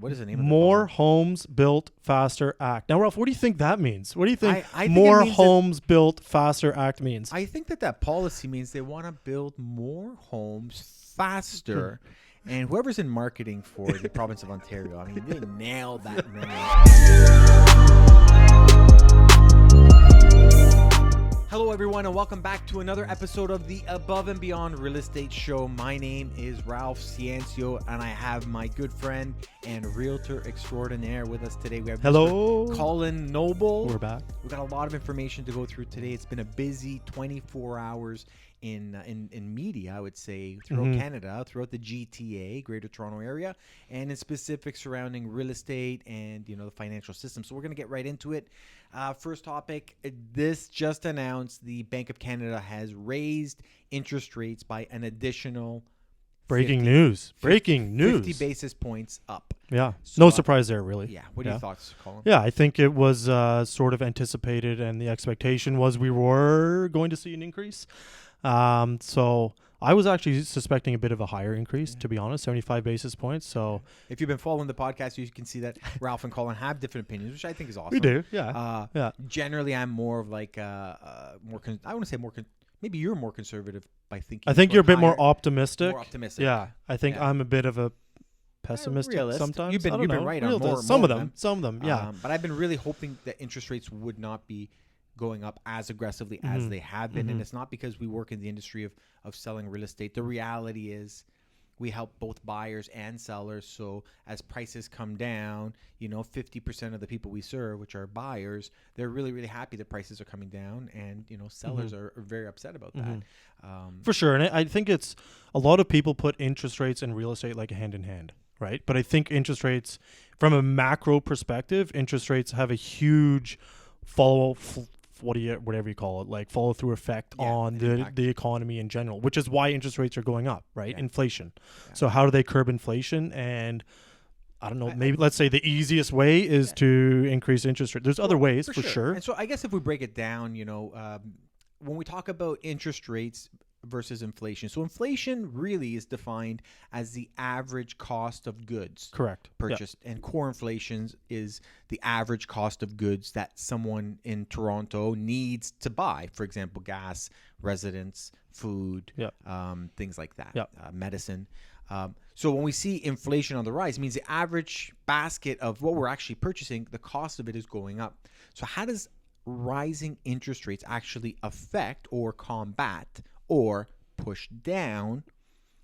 What is the name of More the Homes Built Faster Act. Now, Ralph, what do you think that means? What do you think I think More it means Homes Built Faster Act means? I think that policy means they want to build more homes faster. And whoever's in marketing for the province of Ontario, I mean, they nailed that name. Hello, everyone, and welcome back to another episode of the Above and Beyond Real Estate Show. My name is Ralph Ciancio, and I have my good friend and realtor extraordinaire with us today. We have Mr. Colin Noble. We're back. We've got a lot of information to go through today. It's been a busy 24 hours in media, I would say, throughout Canada, throughout the GTA, Greater Toronto Area, and in specific surrounding real estate and, the financial system. So we're going to get right into it. First topic, this just announced the Bank of Canada has raised interest rates by an additional Breaking news. 50 basis points up. Yeah. So, no surprise there, really. Yeah. What are your thoughts, Colin? Yeah, I think it was sort of anticipated, and the expectation was we were going to see an increase. So I was actually suspecting a bit of a higher increase, to be honest, 75 basis points. So if you've been following the podcast, you can see that Ralph and Colin have different opinions, which I think is awesome. We do, yeah. Generally, I'm more of like I want to say more. Maybe you're more conservative by thinking. I think you're a bit more optimistic. More optimistic. Yeah, I think I'm a bit of a pessimistic sometimes. You've been right on more. Some of them, yeah. But I've been really hoping that interest rates would not be going up as aggressively as they have been. And it's not because we work in the industry of selling real estate. The reality is we help both buyers and sellers. So as prices come down, 50% of the people we serve, which are buyers, they're really, really happy that prices are coming down. And, sellers are very upset about that. For sure. And I think it's a lot of people put interest rates and real estate like hand in hand, right? But I think interest rates, from a macro perspective, interest rates have a huge whatever you call it, like follow through effect on the economy in general, which is why interest rates are going up, right? Yeah. Inflation. Yeah. So how do they curb inflation? And I don't know, maybe let's say the easiest way is to increase interest rate. There's other ways for sure. And so I guess if we break it down, when we talk about interest rates versus inflation. So inflation really is defined as the average cost of goods purchased. Yep. And core inflation is the average cost of goods that someone in Toronto needs to buy. For example, gas, residence, food, things like that, medicine. So when we see inflation on the rise, it means the average basket of what we're actually purchasing, the cost of it is going up. So how does rising interest rates actually affect or combat or push down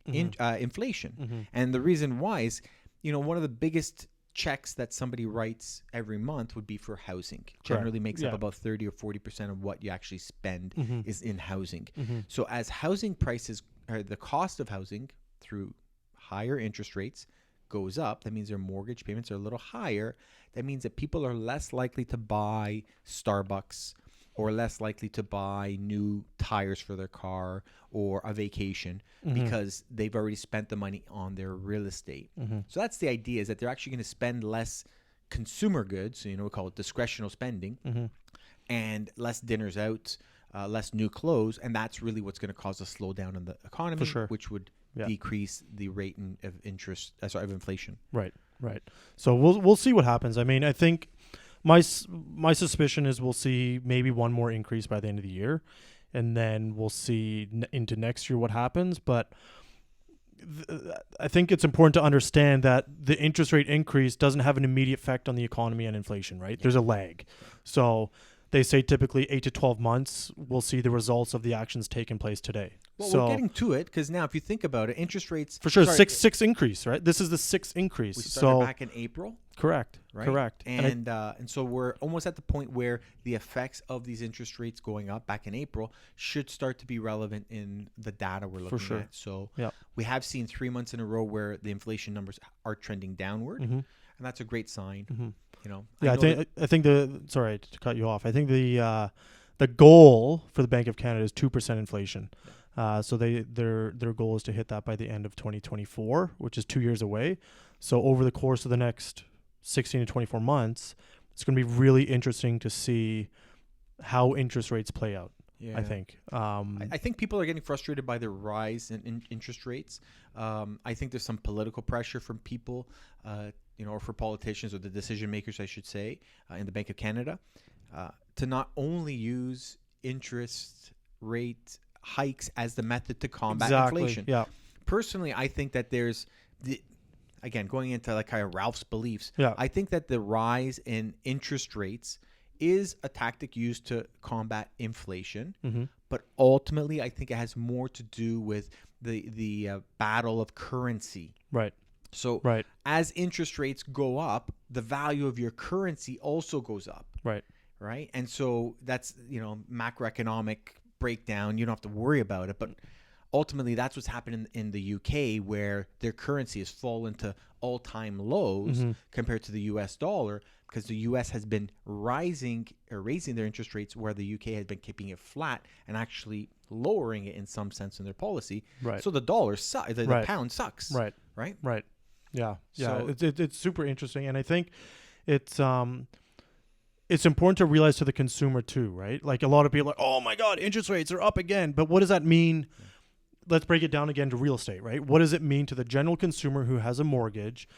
inflation? And the reason why is, one of the biggest checks that somebody writes every month would be for housing. Generally makes up about 30 or 40% of what you actually spend is in housing. So as housing prices, or the cost of housing through higher interest rates goes up, that means their mortgage payments are a little higher. That means that people are less likely to buy Starbucks or less likely to buy new tires for their car or a vacation because they've already spent the money on their real estate. So that's the idea, is that they're actually going to spend less consumer goods, we call it discretional spending, and less dinners out, less new clothes, and that's really what's going to cause a slowdown in the economy, which would decrease the rate of inflation. Right. So we'll see what happens. I mean, I think my suspicion is we'll see maybe one more increase by the end of the year, and then we'll see into next year what happens. But I think it's important to understand that the interest rate increase doesn't have an immediate effect on the economy and inflation, right? Yeah. There's a lag. So they say typically 8 to 12 months, we'll see the results of the actions taking place today. Well, we're getting to it, because now if you think about it, interest rates... For sure, six increase, right? This is the sixth increase. We started back in April. Correct. Right? Correct. And so we're almost at the point where the effects of these interest rates going up back in April should start to be relevant in the data we're looking at. So we have seen 3 months in a row where the inflation numbers are trending downward, and that's a great sign. I think sorry to cut you off. I think the goal for the Bank of Canada is 2% inflation. So their goal is to hit that by the end of 2024, which is 2 years away. So over the course of the next 16 to 24 months, it's going to be really interesting to see how interest rates play out. Yeah. I think. I think people are getting frustrated by the rise in interest rates. I think there's some political pressure from people or for politicians or the decision makers, I should say, in the Bank of Canada, to not only use interest rate hikes as the method to combat inflation. Yeah. Personally, I think that there's again, going into like kind of Ralph's beliefs, I think that the rise in interest rates is a tactic used to combat inflation, but ultimately I think it has more to do with the battle of currency. Right. So as interest rates go up, the value of your currency also goes up. Right. And so that's, macroeconomic breakdown. You don't have to worry about it, but ultimately that's what's happening in the UK, where their currency has fallen to all-time lows compared to the US dollar, because the US has been raising their interest rates, where the UK has been keeping it flat and actually lowering it in some sense in their policy. So the dollar sucks, the pound sucks. Right. Yeah. So it's super interesting, and I think it's important to realize to the consumer too, right? Like a lot of people are like, oh my God, interest rates are up again. But what does that mean? Let's break it down again to real estate, right? What does it mean to the general consumer who has a mortgage?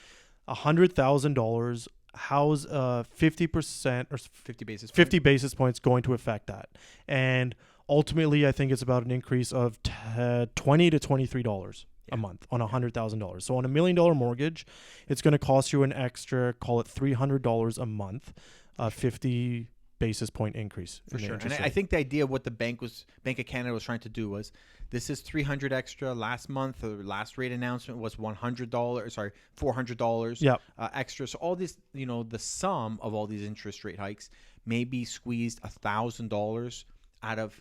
$100,000, how's 50% or 50 basis points going to affect that? And ultimately, I think it's about an increase of $20 to $23 a month on $100,000. So on $1 million mortgage, it's going to cost you an extra, call it $300 a month. 50 basis point increase. For sure. And I think the idea of what the Bank of Canada was trying to do was, this is $300 extra. Last month, the last rate announcement was $400 extra. So all this, the sum of all these interest rate hikes maybe squeezed $1,000 out of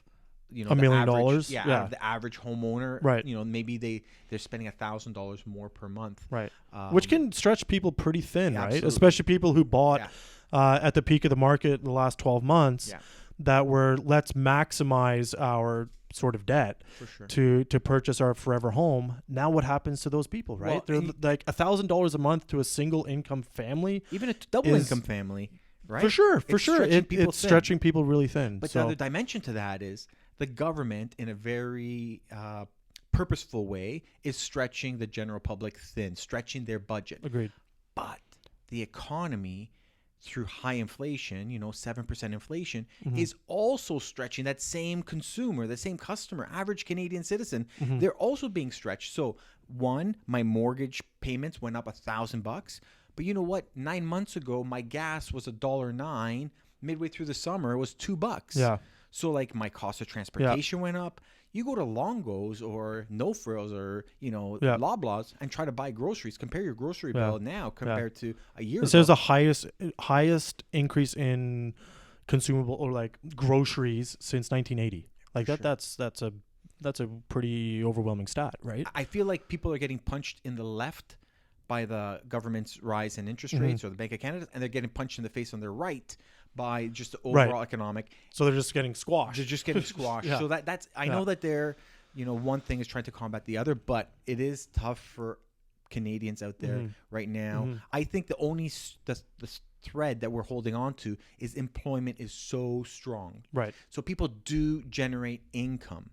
$1 million. Out of the average homeowner. Right. Maybe they're spending $1,000 more per month. Right. Which can stretch people pretty thin, right? Absolutely. Especially people who bought at the peak of the market in the last 12 months that were, let's maximize our sort of debt to purchase our forever home. Now what happens to those people, right? They're like $1,000 a month to a single income family. Even a double income family, right? For sure. It's stretching people really thin. But the other dimension to that is the government, in a very purposeful way, is stretching the general public thin, stretching their budget. Agreed. But the economy, through high inflation, 7% inflation, is also stretching that same consumer, the same customer, average Canadian citizen. They're also being stretched. So my mortgage payments went up $1,000, but you know what? 9 months ago, my gas was $1.09. Midway through the summer, it was $2. Yeah. So like my cost of transportation went up. You go to Longo's or No Frills or Loblaws and try to buy groceries. Compare your grocery bill now compared to a year ago. This is the highest increase in consumable or like groceries since 1980. Like that's a pretty overwhelming stat, right? I feel like people are getting punched in the left by the government's rise in interest rates or the Bank of Canada, and they're getting punched in the face on their right by just the overall economic. So they're just getting squashed. So that's I know that they're, one thing is trying to combat the other, but it is tough for Canadians out there right now. I think the only the thread that we're holding on to is employment is so strong. Right. So people do generate income.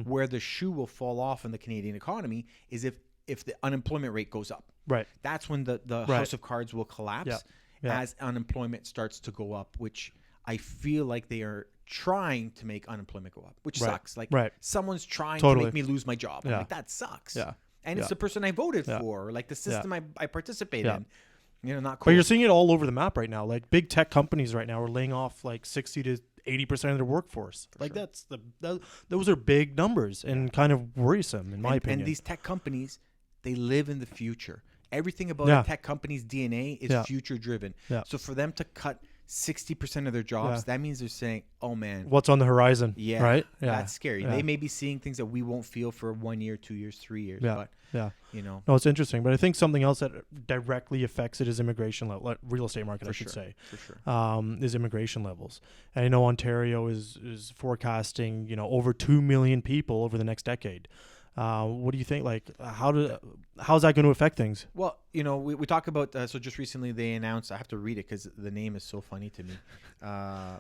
Where the shoe will fall off in the Canadian economy is if the unemployment rate goes up. Right. That's when the house of cards will collapse. As unemployment starts to go up, which I feel like they are trying to make unemployment go up, which sucks. Like someone's trying to make me lose my job. I'm like, that sucks. Yeah. And it's the person I voted for, like the system I participate in. Not cool. But you're seeing it all over the map right now. Like big tech companies right now are laying off like 60 to 80% of their workforce. Those are big numbers and kind of worrisome in my opinion. And these tech companies, they live in the future. Everything about a tech company's DNA is future driven. So for them to cut 60% of their jobs, that means they're saying, oh man, what's on the horizon? Yeah. Right. That's scary. They may be seeing things that we won't feel for 1 year, 2 years, 3 years. But no, it's interesting. But I think something else that directly affects it is immigration level, real estate market, for I should say. For sure. Is immigration levels. And I know Ontario is forecasting, over 2 million people over the next decade. What do you think? Like, how's that going to affect things? Well, we talk about, so just recently they announced, I have to read it because the name is so funny to me.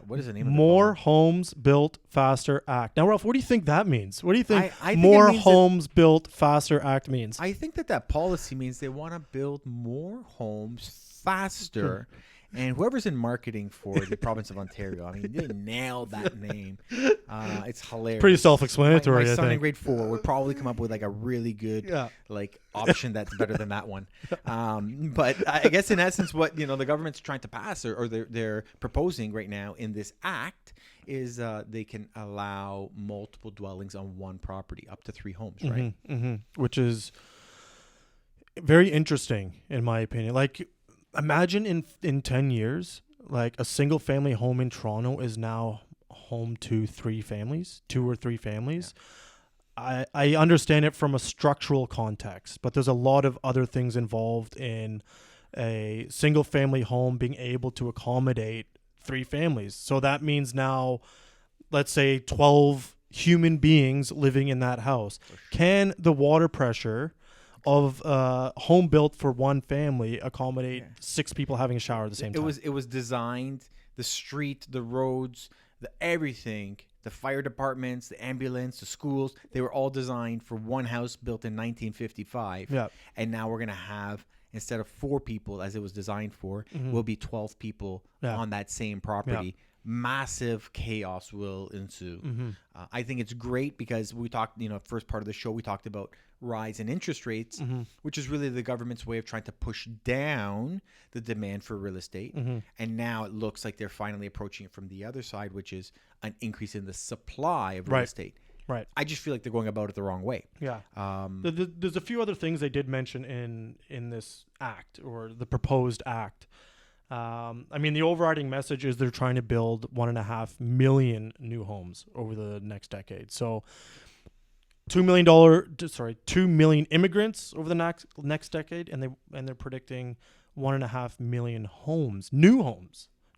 What is the name of it? More Homes Built Faster Act. Now, Ralph, what do you think that means? What do you think I think More Homes Built Faster Act means? I think that policy means they want to build more homes faster. And whoever's in marketing for the province of Ontario, I mean, they nailed that name. It's hilarious. Pretty self-explanatory. My son I think in grade 4 would probably come up with like a really good like option that's better than that one. But I guess in essence, what the government's trying to pass or they're proposing right now in this act is they can allow multiple dwellings on one property, up to 3 homes, right? Which is very interesting in my opinion. Like, imagine in 10 years, like a single family home in Toronto is now home to 2 or 3 families. Yeah. I understand it from a structural context, but there's a lot of other things involved in a single family home being able to accommodate 3 families. So that means now, let's say 12 human beings living in that house. Sure. Can the water pressure of home built for 1 family accommodate 6 people having a shower at the same time? It was designed, the street, the roads, the everything, the fire departments, the ambulance, the schools, they were all designed for 1 house built in 1955. Yeah. And now we're going to have, instead of 4 people as it was designed for, will be 12 people on that same property. Yeah. Massive chaos will ensue. I think it's great because we talked, first part of the show, we talked about rise in interest rates, which is really the government's way of trying to push down the demand for real estate. And now it looks like they're finally approaching it from the other side, which is an increase in the supply of real estate. Right. I just feel like they're going about it the wrong way. Yeah. There's a few other things they did mention in this act or the proposed act. I mean, the overriding message is they're trying to build 1.5 million new homes over the next decade. So $2 million immigrants over the next decade, and they're predicting 1.5 million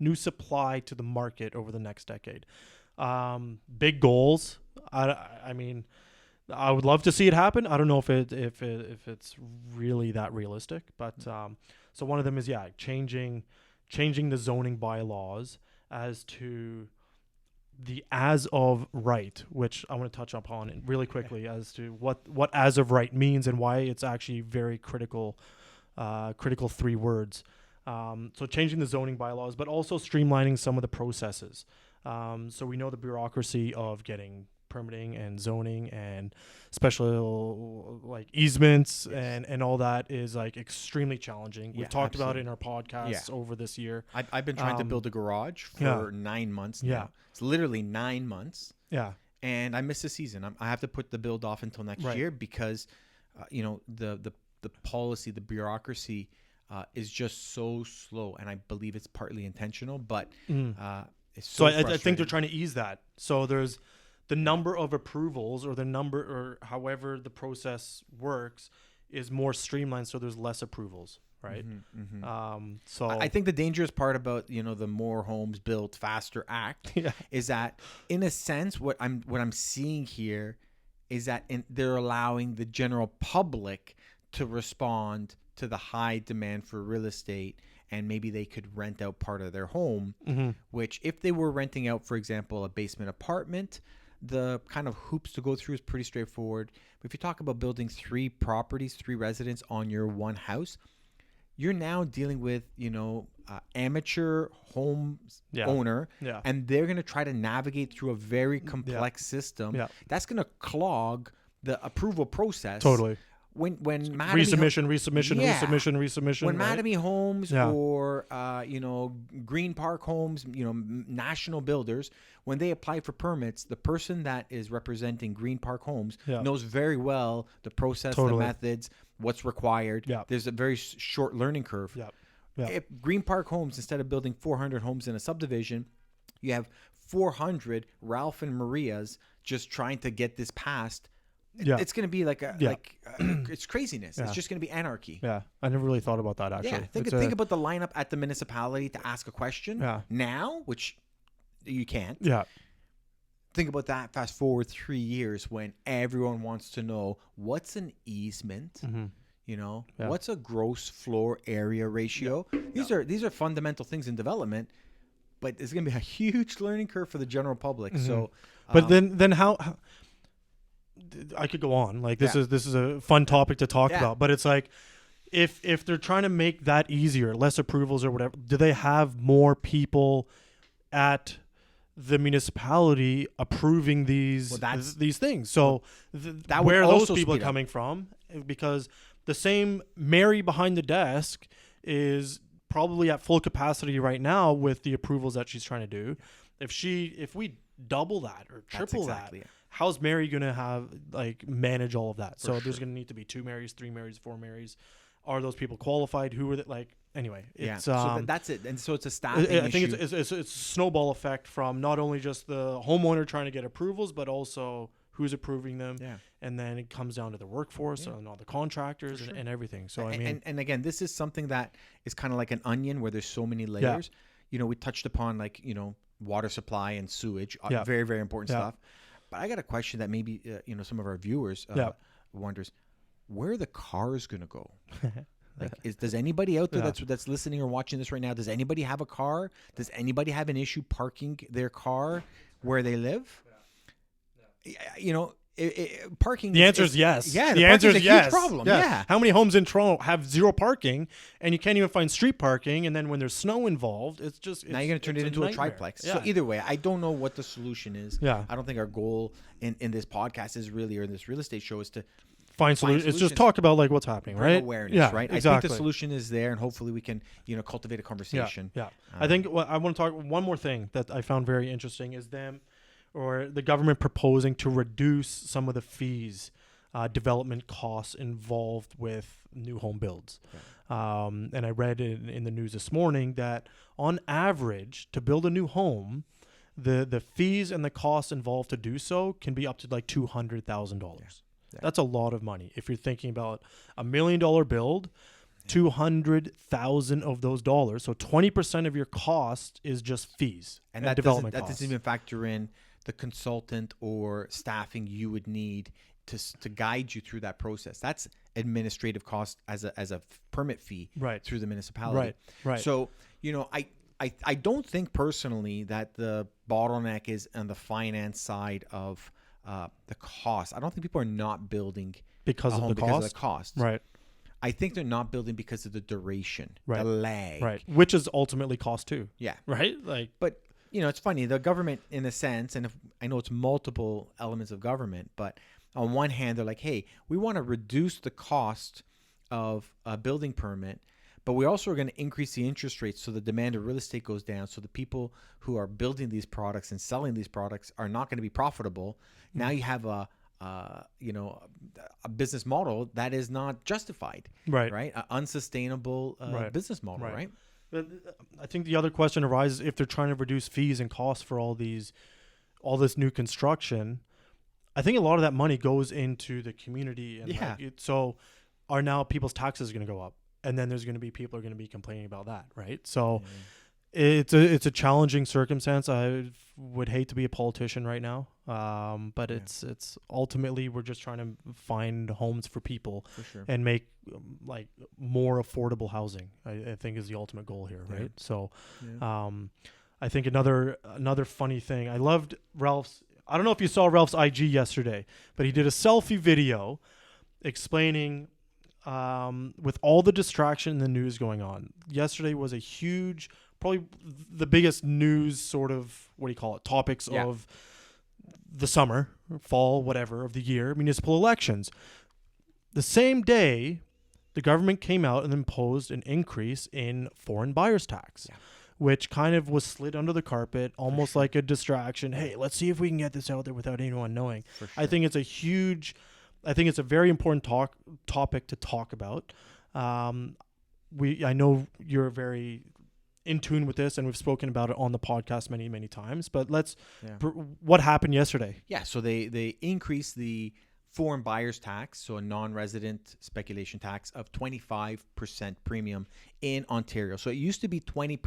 new supply to the market over the next decade. Big goals. I mean, I would love to see it happen. I don't know if it's really that realistic, but so one of them is changing the zoning bylaws as to the as of right, which I want to touch upon really quickly as to what as of right means and why it's actually very critical 3 words. So changing the zoning bylaws, but also streamlining some of the processes. So we know the bureaucracy of getting permitting and zoning and special like easements and all that is like extremely challenging. We've talked about it in our podcasts over this year. I've been trying to build a garage for 9 months now. Yeah. It's literally 9 months. Yeah. And I missed a season. I have to put the build off until next year because, the policy, the bureaucracy is just so slow. And I believe it's partly intentional, but it's so I think they're trying to ease that. So there's the number of approvals or however the process works is more streamlined. So there's less approvals. Right. So I think the dangerous part about, the More Homes Built Faster Act is that in a sense, what I'm seeing here is that they're allowing the general public to respond to the high demand for real estate. And maybe they could rent out part of their home, which if they were renting out, for example, a basement apartment, the kind of hoops to go through is pretty straightforward. But if you talk about building 3 properties, 3 residents on your 1 house, you're now dealing with, amateur home owner, and they're going to try to navigate through a very complex system. Yeah. That's going to clog the approval process. Totally. When resubmission. When Mattamy Homes or Green Park Homes, national builders, when they apply for permits, the person that is representing Green Park Homes knows very well the process, the methods, what's required. Yeah. There's a very short learning curve. Yeah. Yeah. If Green Park Homes, instead of building 400 homes in a subdivision, you have 400 Ralph and Marias just trying to get this passed. Yeah. It's going to be like it's craziness. Yeah. It's just going to be anarchy. Yeah. I never really thought about that actually. Yeah. Think about the lineup at the municipality to ask a question now, which you can't. Yeah. Think about that. Fast forward 3 years when everyone wants to know what's an easement, what's a gross floor area ratio. Yeah. These are fundamental things in development, but it's going to be a huge learning curve for the general public. So, but then how I could go on. Like this is a fun topic to talk about, but it's like if they're trying to make that easier, less approvals or whatever, do they have more people at the municipality approving these things? So where are those people coming from? Because the same Mary behind the desk is probably at full capacity right now with the approvals that she's trying to do. If we double that or triple that, how's Mary going to have manage all of that? There's going to need to be 2 Marys, 3 Marys, 4 Marys. Are those people qualified? Who are they? Anyway, it's, so that's it. And so it's a staffing issue. I think it's a snowball effect from not only just the homeowner trying to get approvals, but also who's approving them. Yeah. And then it comes down to the workforce and all the contractors and everything. So and again, this is something that is kind of like an onion where there's so many layers. Yeah. We touched upon water supply and sewage, very, very important stuff. But I got a question that maybe some of our viewers wonders, where are the cars going to go? Does anybody out there that's listening or watching this right now, does anybody have a car? Does anybody have an issue parking their car where they live? Parking. The answer is yes. Yeah, the answer is yes. Huge problem. Yeah. How many homes in Toronto have zero parking, and you can't even find street parking? And then when there's snow involved, now you're going to turn it into a triplex. Yeah. So either way, I don't know what the solution is. Yeah. I don't think our goal in this podcast is really, or this real estate show, is to find solutions. It's just talk about what's happening, right? Awareness, right? Exactly. I think the solution is there, and hopefully we can, cultivate a conversation. Yeah. I think I want to talk one more thing that I found very interesting is the government proposing to reduce some of the fees, development costs involved with new home builds. Yeah. And I read in the news this morning that on average, to build a new home, the fees and the costs involved to do so can be up to $200,000. Yeah. That's a lot of money. If you're thinking about $1 million build, 200,000 of those dollars, so 20% of your cost is just fees and that development costs. That doesn't even factor in the consultant or staffing you would need to guide you through that process. That's administrative cost as a permit fee through the municipality. Right. So I don't think personally that the bottleneck is on the finance side of the cost. I don't think people are not building because of the cost. Right. I think they're not building because of the duration, the lag. Which is ultimately cost too. Yeah. Right? But it's funny, the government in a sense, and I know it's multiple elements of government, but on one hand, they're like, hey, we want to reduce the cost of a building permit, but we also are going to increase the interest rates so the demand of real estate goes down, so the people who are building these products and selling these products are not going to be profitable. Mm-hmm. Now you have a business model that is not justified, right? An unsustainable business model, right? But I think the other question arises if they're trying to reduce fees and costs for all this new construction. I think a lot of that money goes into the community, and so are now people's taxes going to go up, and then there's going to be people are going to be complaining about that, right? So it's a challenging circumstance. I would hate to be a politician right now, but it's ultimately we're just trying to find homes for people and make more affordable housing. I think is the ultimate goal here, right? So, I think another funny thing. I loved Ralph's. I don't know if you saw Ralph's IG yesterday, but he did a selfie video explaining with all the distraction in the news going on. Yesterday was a huge, probably the biggest news sort of, topics of the summer, fall, whatever, of the year, municipal elections. The same day, the government came out and imposed an increase in foreign buyers tax. Yeah. Which kind of was slid under the carpet, almost like a distraction. Hey, let's see if we can get this out there without anyone knowing. Sure. I think it's a very important topic to talk about. I know you're very in tune with this, and we've spoken about it on the podcast many, many times. But what happened yesterday? Yeah, so they increased the foreign buyers tax, so a non-resident speculation tax of 25% premium in Ontario. So it used to be 20%.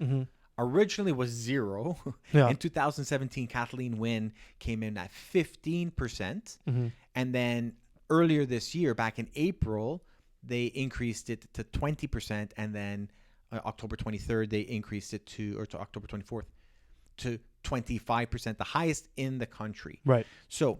Mm-hmm. Originally was zero. Yeah. In 2017, Kathleen Wynne came in at 15%. Mm-hmm. And then earlier this year, back in April, they increased it to 20%. And then October 23rd, they increased it to October 24th to 25%, the highest in the country. Right. So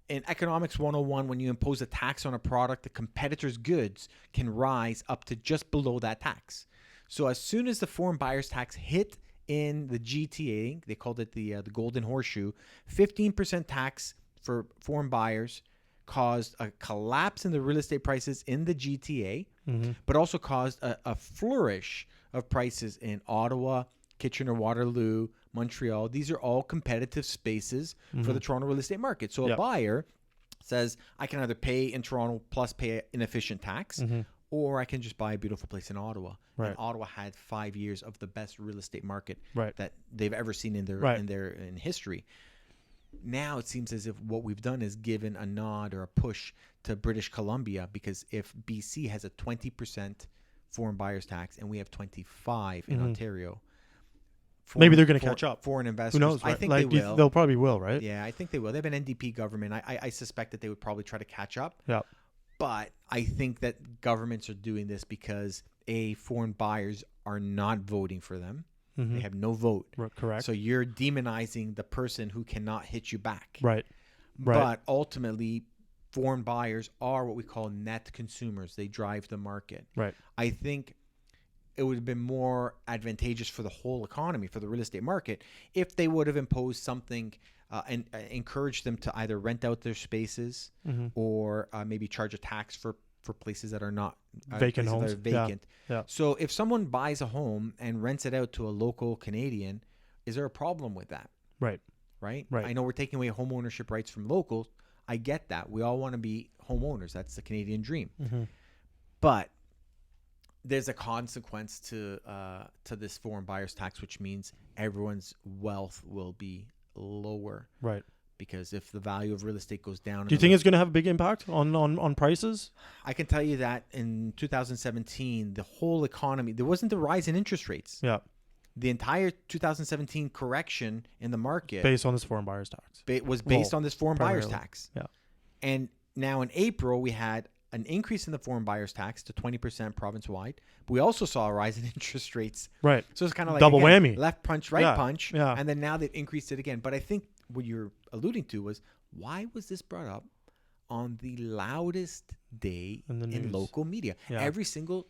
in Economics 101, when you impose a tax on a product, the competitor's goods can rise up to just below that tax. So as soon as the foreign buyer's tax hit in the GTA, they called it the golden horseshoe, 15% tax for foreign buyers caused a collapse in the real estate prices in the GTA, but also caused a flourish of prices in Ottawa, Kitchener-Waterloo, Montreal. These are all competitive spaces for the Toronto real estate market. So a buyer says, I can either pay in Toronto plus pay an efficient tax, or I can just buy a beautiful place in Ottawa. Right. And Ottawa had 5 years of the best real estate market that they've ever seen in their in history. Now it seems as if what we've done is given a nod or a push to British Columbia, because if BC has a 20% foreign buyers tax and we have 25 in Ontario, maybe they're going to catch up. Foreign investors, who knows? Right? I think they will. They'll probably will, right? Yeah, I think they will. They have an NDP government. I suspect that they would probably try to catch up. Yeah. But I think that governments are doing this because foreign buyers are not voting for them. They have no vote. Correct. So you're demonizing the person who cannot hit you back. Right. But ultimately, foreign buyers are what we call net consumers. They drive the market. Right. I think it would have been more advantageous for the whole economy, for the real estate market, if they would have imposed something and encouraged them to either rent out their spaces or maybe charge a tax for places that are not vacant homes. That are vacant. Yeah. So if someone buys a home and rents it out to a local Canadian, is there a problem with that? Right. I know we're taking away home ownership rights from locals. I get that. We all want to be homeowners. That's the Canadian dream. But there's a consequence to this foreign buyer's tax, which means everyone's wealth will be lower. Right. Because if the value of real estate goes down, do you think it's going to have a big impact on prices? I can tell you that in 2017, the whole economy, there wasn't a rise in interest rates. Yeah. The entire 2017 correction in the market based on this foreign buyer's tax was based on this foreign buyer's primarily. tax. Yeah. And now in April, we had an increase in the foreign buyer's tax to 20% province-wide. But we also saw a rise in interest rates. Right. So it's kind of like double whammy. Left punch, right punch. Yeah. And then now they've increased it again. But I think what you're alluding to was, why was this brought up on the loudest day in local media? Yeah. Every single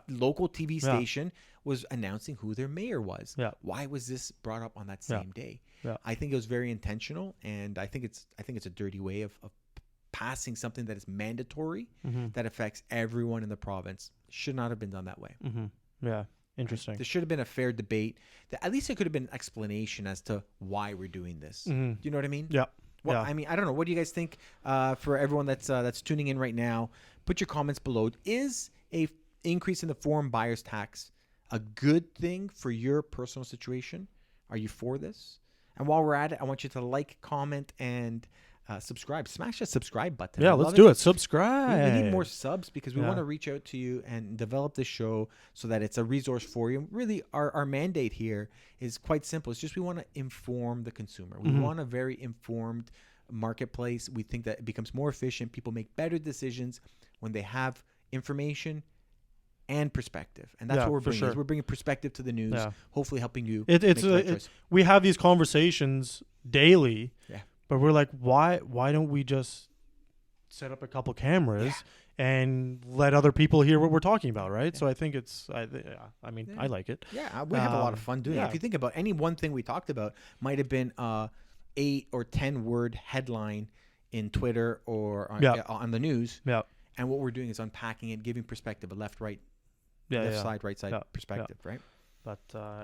local TV station was announcing who their mayor was. Yeah. Why was this brought up on that same day? Yeah. I think it was very intentional, and I think it's a dirty way of passing something that is mandatory that affects everyone in the province. Should not have been done that way. Yeah. Interesting. There should have been a fair debate. At least there could have been an explanation as to why we're doing this. Do you know what I mean? Yeah. Well, I mean, I don't know. What do you guys think? For everyone that's tuning in right now, put your comments below. Is a increase in the foreign buyer's tax a good thing for your personal situation? Are you for this? And while we're at it, I want you to like, comment, and subscribe. Smash that subscribe button. Yeah, let's do it. Subscribe. We need more subs because we want to reach out to you and develop this show so that it's a resource for you. Really, our mandate here is quite simple. It's just we want to inform the consumer. We want a very informed marketplace. We think that it becomes more efficient. People make better decisions when they have information and perspective. And that's what we're bringing. We're bringing perspective to the news, hopefully helping you make the right choice. We have these conversations daily. Yeah. But we're like, why don't we just set up a couple cameras and let other people hear what we're talking about, right? So I think I like it. Yeah, we have a lot of fun doing it. If you think about any one thing we talked about, might have been 8 or 10 word headline in Twitter or on the news. Yeah. And what we're doing is unpacking it, giving perspective, a left, right, left side, right side perspective, right? But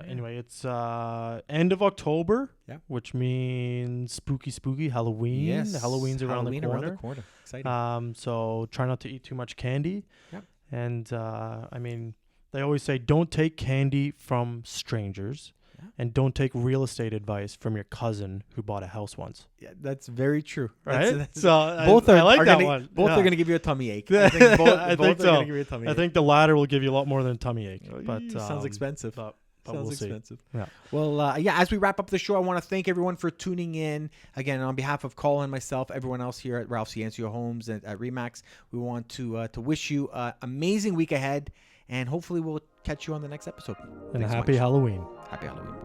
anyway, it's end of October, which means spooky Halloween. Yes. Halloween's around the corner. Exciting. So try not to eat too much candy. Yep. And I mean, they always say don't take candy from strangers. And don't take real estate advice from your cousin who bought a house once. Yeah, that's very true. Right? So both I like that one. Both are going to give you a tummy ache. I think both are going to give you a tummy ache. I think the latter will give you a lot more than a tummy ache. But sounds expensive. But sounds expensive. Yeah. Well, as we wrap up the show, I want to thank everyone for tuning in. Again, on behalf of Colin and myself, everyone else here at Ralph Ciancio Homes and at RE/MAX, we want to wish you an amazing week ahead, and hopefully we'll catch you on the next episode. And a happy Halloween. Happy Halloween.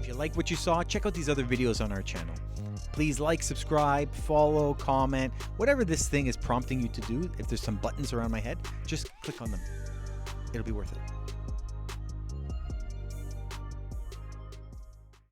If you like what you saw, check out these other videos on our channel. Please like, subscribe, follow, comment, whatever this thing is prompting you to do. If there's some buttons around my head, just click on them. It'll be worth it.